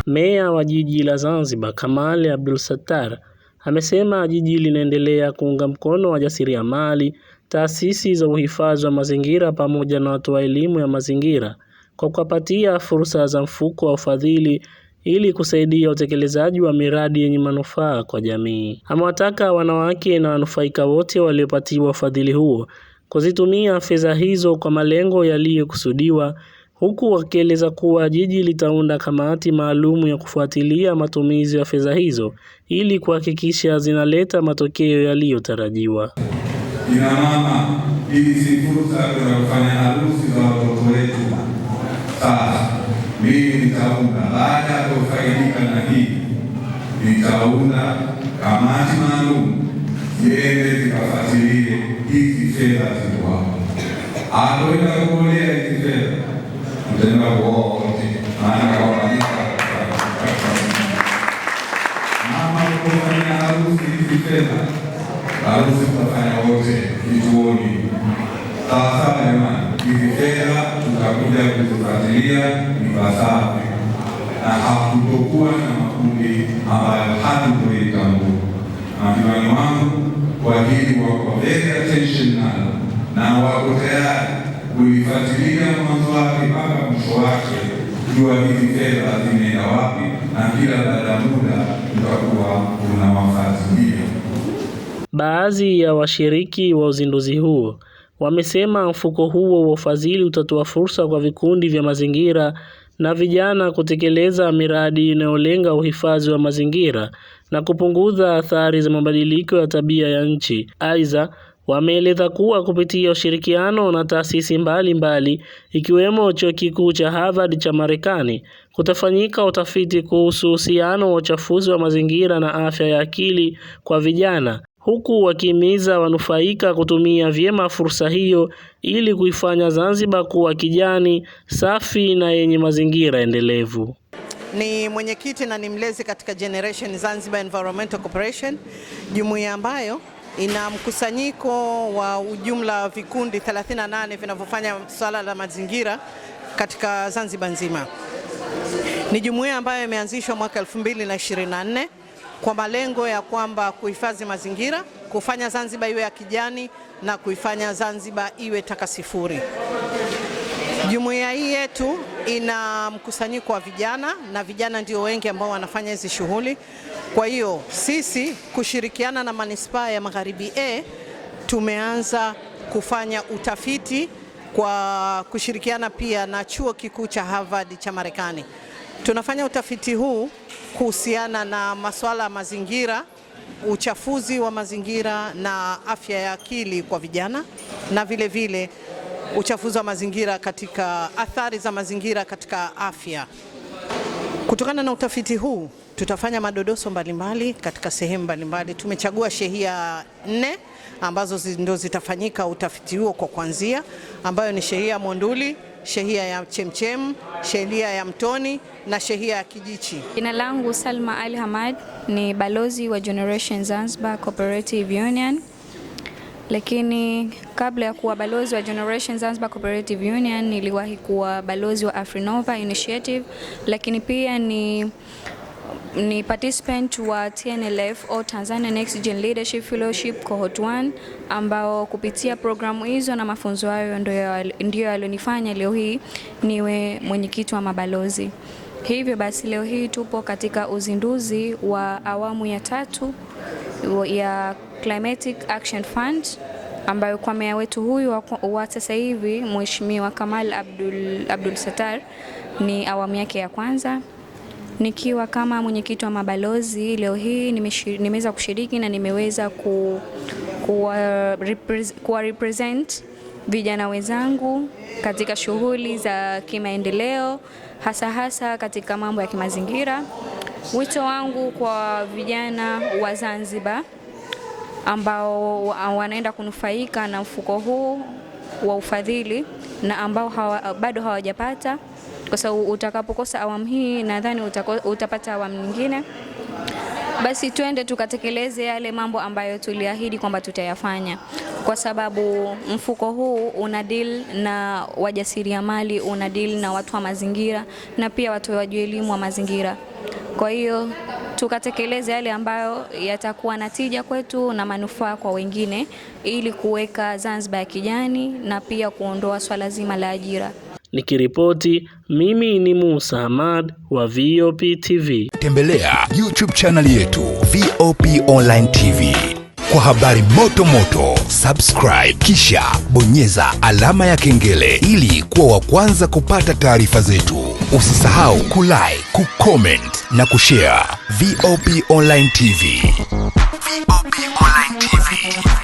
Meya wa jiji la Zanzibar Kamal Abdul Sattar amesema jiji linaendelea kuunga mkono wajasiriamali, taasisi za uhifadhi wa mazingira pamoja na watoa elimu ya mazingira kwa kuwapatia fursa za mfuko wa ufadhili ili kusaidia utekelezaji wa miradi yenye manufaa kwa jamii. Amewataka wanawake na wanufaika wote waliopatiwa ufadhili huo kuzitumia fedha hizo kwa malengo yaliyokusudiwa, huku wakieleza kuwa jiji litaunda kamati maalumu ya kufuatilia matumizi ya fedha hizo ili kuhakikisha zinaleta matokeo yaliyotarajiwa. Kina mama, hii si fursa ya kufanya harusi za watoto wetu. Sasa mimi nitaunda, baada ya kufaidika na hii, nitaunda kamati maalum ziende zikafuatilie hizi fedha ziko hapo. Atoenda kuolea hizi fedha, mtenda wote, maana kwa mama kufanya harusi hizi fedha, harusi tutafanya wote kituoni. Sasa jamani, hizi fedha tutakuja kuzifuatilia ipasavyo, na hakutokuwa na makundi ambayo hatutoitambua. Madiwani wangu kwa hili wako very attention na wako tayari kuifuatilia mwanzo wake mpaka mwisho wake, kujua hizi fedha zimeenda wapi, na kila baada ya muda tutakuwa tunawafuatilia. Baadhi ya washiriki wa uzinduzi huo wamesema mfuko huo wa ufadhili utatoa fursa kwa vikundi vya mazingira na vijana kutekeleza miradi inayolenga uhifadhi wa mazingira na kupunguza athari za mabadiliko ya tabia ya nchi. Aidha, wameeleza kuwa kupitia ushirikiano na taasisi mbalimbali ikiwemo Chuo Kikuu cha Harvard cha Marekani kutafanyika utafiti kuhusu uhusiano wa uchafuzi wa mazingira na afya ya akili kwa vijana, huku wakihimiza wanufaika kutumia vyema fursa hiyo ili kuifanya Zanzibar kuwa kijani, safi na yenye mazingira endelevu. Ni mwenyekiti na ni mlezi katika Generation Zanzibar Environmental Corporation, jumuiya ambayo ina mkusanyiko wa ujumla vikundi 38 vinavyofanya swala la mazingira katika Zanzibar nzima. Ni jumuiya ambayo imeanzishwa mwaka 2024 kwa malengo ya kwamba kuhifadhi mazingira, kufanya Zanzibar iwe ya kijani na kuifanya Zanzibar iwe taka sifuri. Jumuiya hii yetu ina mkusanyiko wa vijana na vijana ndio wengi ambao wanafanya hizi shughuli. Kwa hiyo sisi kushirikiana na Manispaa ya Magharibi tumeanza kufanya utafiti kwa kushirikiana pia na Chuo Kikuu cha Harvard cha Marekani. Tunafanya utafiti huu kuhusiana na masuala ya mazingira, uchafuzi wa mazingira na afya ya akili kwa vijana, na vile vile uchafuzi wa mazingira katika athari za mazingira katika afya. Kutokana na utafiti huu tutafanya madodoso mbalimbali katika sehemu mbalimbali. Tumechagua shehia 4 ambazo ndio zitafanyika utafiti huo kwa kuanzia, ambayo ni shehia Monduli, shehia ya Chemchem, shehia ya Mtoni na shehia ya Kijichi. Jina langu Salma Ali Hamad, ni balozi wa Generation Zanzibar Cooperative Union. Lakini kabla ya kuwa balozi wa Generation Zanzibar Cooperative Union niliwahi kuwa balozi wa Afrinova Initiative, lakini pia ni participant wa TNLF au Tanzania Next Gen Leadership Fellowship Cohort 1, ambao kupitia programu hizo na mafunzo hayo ndio yalionifanya leo hii niwe mwenyekiti wa mabalozi. Hivyo basi leo hii tupo katika uzinduzi wa awamu ya 3 ya Climatic Action Fund, ambayo kwa meya wetu huyu wa sasa hivi Mheshimiwa Kamal Abdul Sattar ni awamu yake ya kwanza. Nikiwa kama mwenyekiti wa mabalozi leo hii nimeweza kushiriki na nimeweza kuwa represent vijana wenzangu katika shughuli za kimaendeleo, hasa katika mambo ya kimazingira. Wito wangu kwa vijana wa Zanzibar ambao wanaenda kunufaika na mfuko huu wa ufadhili na ambao bado hawajapata, kwa sababu utakapokosa awamu hii nadhani utapata awamu nyingine, basi twende tukatekeleze yale mambo ambayo tuliahidi kwamba tutayafanya, kwa sababu mfuko huu una deal na wajasiriamali, una deal na watu wa mazingira na pia watu wa elimu wa mazingira. Kwa hiyo tukatekeleza yale ambayo yatakuwa na tija kwetu na manufaa kwa wengine, ili kuweka Zanzibar ya kijani na pia kuondoa swala zima la ajira. Nikiripoti, mimi ni Musa Hamad wa VOP TV. Tembelea YouTube channel yetu VOP Online TV kwa habari moto moto. Subscribe kisha bonyeza alama ya kengele ili kuwa wa kwanza kupata taarifa zetu. Usisahau kulike, kucomment na kushare. VOP Online TV. VOP Online TV.